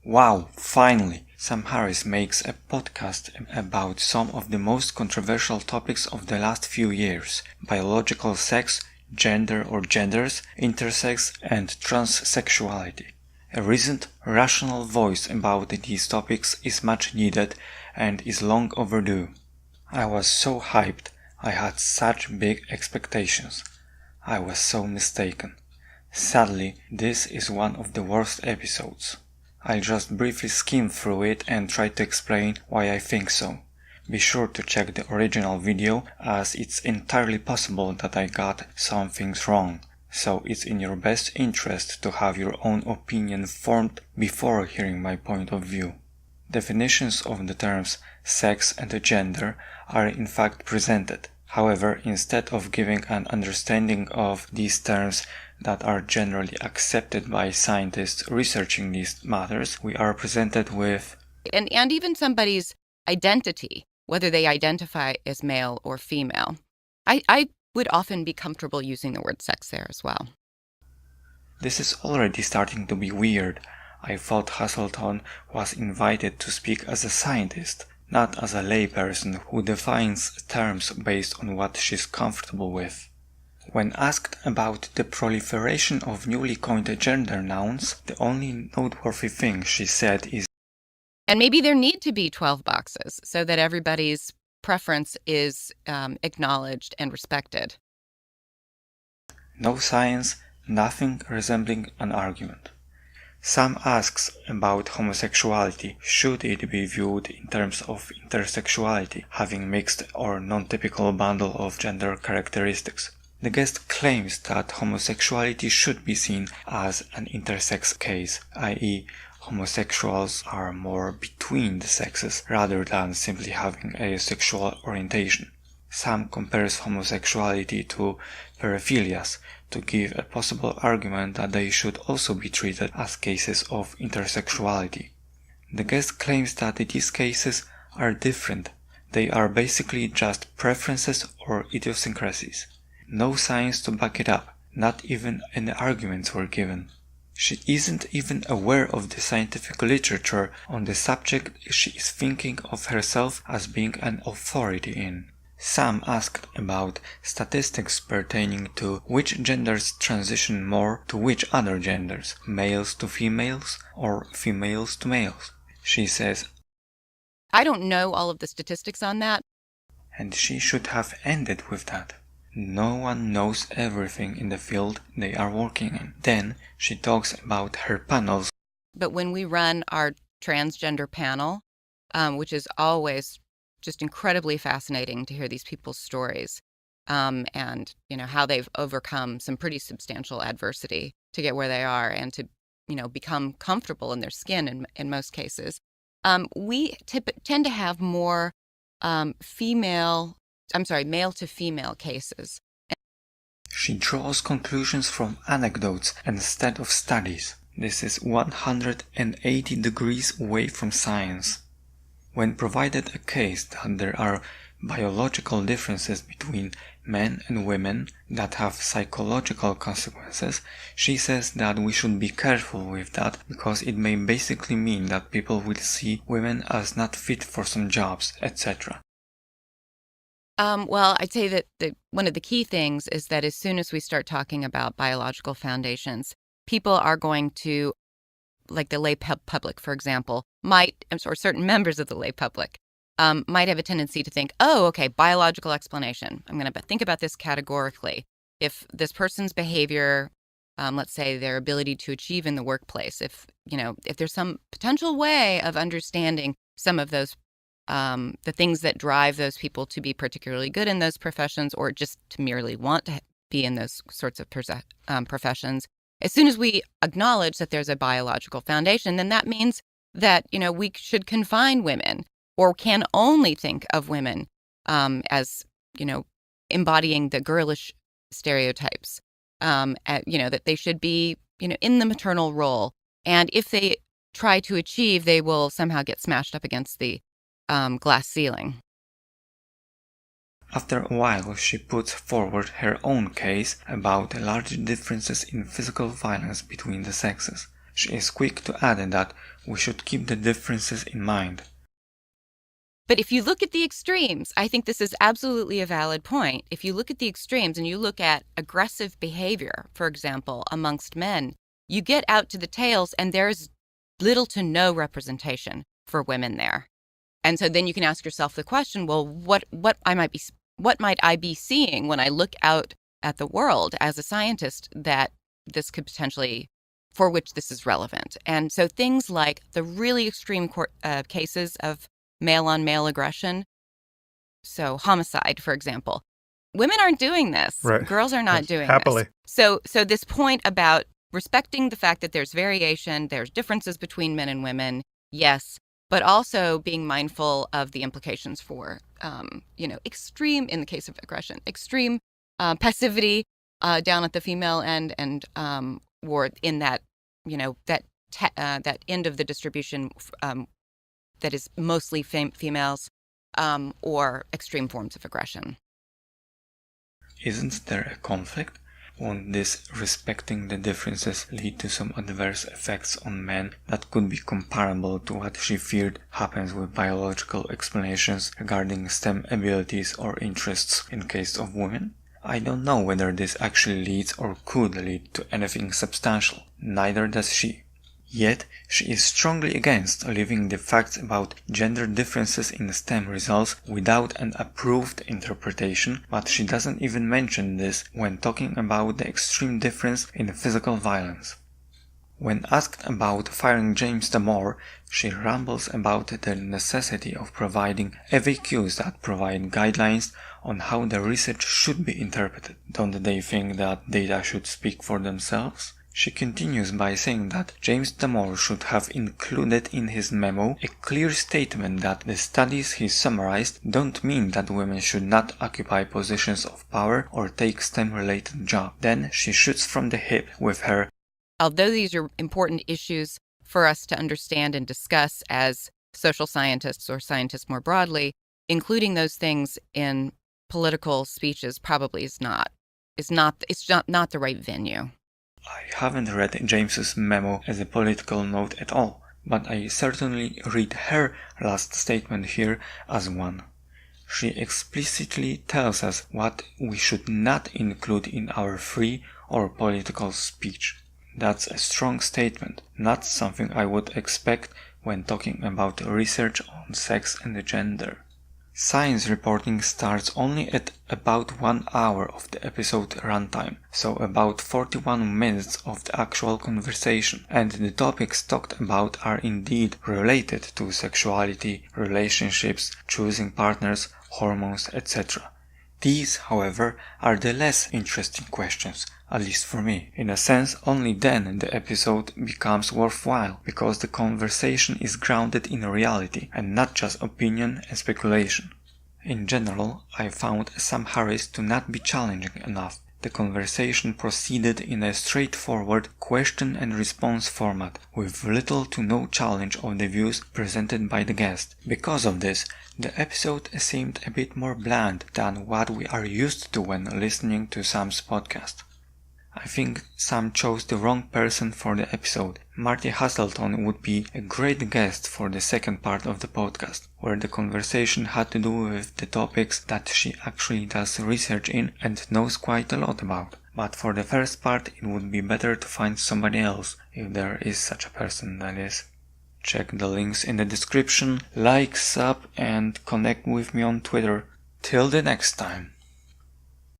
Wow, finally! Sam Harris makes a podcast about some of the most controversial topics of the last few years: biological sex, gender or genders, intersex, and transsexuality. A reasoned, rational voice about these topics is much needed and is long overdue. I was so hyped. I had such big expectations. I was so mistaken. Sadly, this is one of the worst episodes. I'll just briefly skim through it and try to explain why I think so. Be sure to check the original video, as it's entirely possible that I got some things wrong, so it's in your best interest to have your own opinion formed before hearing my point of view. Definitions of the terms sex and gender are in fact presented. However, instead of giving an understanding of these terms that are generally accepted by scientists researching these matters, we are presented with and even somebody's identity, whether they identify as male or female. I would often be comfortable using the word sex there as well. This is already starting to be weird. I thought Haselton was invited to speak as a scientist, not as a layperson who defines terms based on what she's comfortable with. When asked about the proliferation of newly coined gender nouns, the only noteworthy thing she said is, and maybe there need to be 12 boxes so that everybody's preference is acknowledged and respected. no science, nothing resembling an argument. Sam asks about homosexuality. Should it be viewed in terms of intersexuality, having mixed or non-typical bundle of gender characteristics? The guest claims that homosexuality should be seen as an intersex case, i.e., homosexuals are more between the sexes rather than simply having a sexual orientation. Sam compares homosexuality to paraphilias to give a possible argument that they should also be treated as cases of intersexuality. The guest claims that these cases are different. They are basically just preferences or idiosyncrasies. No science to back it up, not even any arguments were given. She isn't even aware of the scientific literature on the subject she is thinking of herself as being an authority in. Sam asked about statistics pertaining to which genders transition more to which other genders, males to females or females to males. She says, I don't know all of the statistics on that. And she should have ended with that. No one knows everything in the field they are working in. Then she talks about her panels. But when we run our transgender panel, which is always just incredibly fascinating to hear these people's stories, and how they've overcome some pretty substantial adversity to get where they are and to become comfortable in their skin in most cases. We tend to have more male to female cases. She draws conclusions from anecdotes instead of studies. This is 180 degrees away from science. When provided a case that there are biological differences between men and women that have psychological consequences, she says that we should be careful with that because it may basically mean that people will see women as not fit for some jobs, etc. Well, I'd say that one of the key things is that as soon as we start talking about biological foundations, people are going to, like the lay public, for example, or certain members of the lay public, might have a tendency to think, oh, okay, biological explanation. I'm going to think about this categorically. If this person's behavior, let's say their ability to achieve in the workplace, if there's some potential way of understanding some of those the things that drive those people to be particularly good in those professions or just to merely want to be in those sorts of professions, as soon as we acknowledge that there's a biological foundation, then that means that, we should confine women or can only think of women as, embodying the girlish stereotypes, that they should be, in the maternal role. And if they try to achieve, they will somehow get smashed up against the glass ceiling. After a while, she puts forward her own case about large differences in physical violence between the sexes. she is quick to add that we should keep the differences in mind. But if you look at the extremes, I think this is absolutely a valid point. If you look at the extremes and you look at aggressive behavior, for example, amongst men, you get out to the tails and there's little to no representation for women there. And so then you can ask yourself the question, well, what might I be seeing when I look out at the world as a scientist that this could potentially, for which this is relevant? And so things like the really extreme cases of male-on-male aggression, so homicide, for example. Women aren't doing this. Right. Girls are not doing happily. this. So this point about respecting the fact that there's variation, there's differences between men and women, yes, but also being mindful of the implications for, extreme, in the case of aggression, extreme passivity down at the female end, and or in that, that end of the distribution that is mostly females, or extreme forms of aggression. Isn't there a conflict? Won't this respecting the differences lead to some adverse effects on men that could be comparable to what she feared happens with biological explanations regarding STEM abilities or interests in case of women? I don't know whether this actually leads or could lead to anything substantial. Neither does she. Yet, she is strongly against leaving the facts about gender differences in STEM results without an approved interpretation, but she doesn't even mention this when talking about the extreme difference in physical violence. When asked about firing James Damore, she rambles about the necessity of providing FAQs that provide guidelines on how the research should be interpreted. Don't they think that data should speak for themselves? She continues by saying that James Damore should have included in his memo a clear statement that the studies he summarized don't mean that women should not occupy positions of power or take STEM-related jobs. Then she shoots from the hip with her, although these are important issues for us to understand and discuss as social scientists or scientists more broadly, including those things in political speeches probably is not the right venue. I haven't read James's memo as a political note at all, but I certainly read her last statement here as one. She explicitly tells us what we should not include in our free or political speech. That's a strong statement, not something I would expect when talking about research on sex and gender. Science reporting starts only at about 1 hour of the episode runtime, so about 41 minutes of the actual conversation, and the topics talked about are indeed related to sexuality, relationships, choosing partners, hormones, etc. These, however, are the less interesting questions, at least for me. In a sense, only then the episode becomes worthwhile, because the conversation is grounded in reality and not just opinion and speculation. In general, I found Sam Harris to not be challenging enough. The conversation proceeded in a straightforward question and response format, with little to no challenge of the views presented by the guest. Because of this, the episode seemed a bit more bland than what we are used to when listening to Sam's podcast. I think Sam chose the wrong person for the episode. Martie Haselton would be a great guest for the second part of the podcast, where the conversation had to do with the topics that she actually does research in and knows quite a lot about. But for the first part, it would be better to find somebody else, if there is such a person, that is. Check the links in the description, like, sub, and connect with me on Twitter. Till the next time.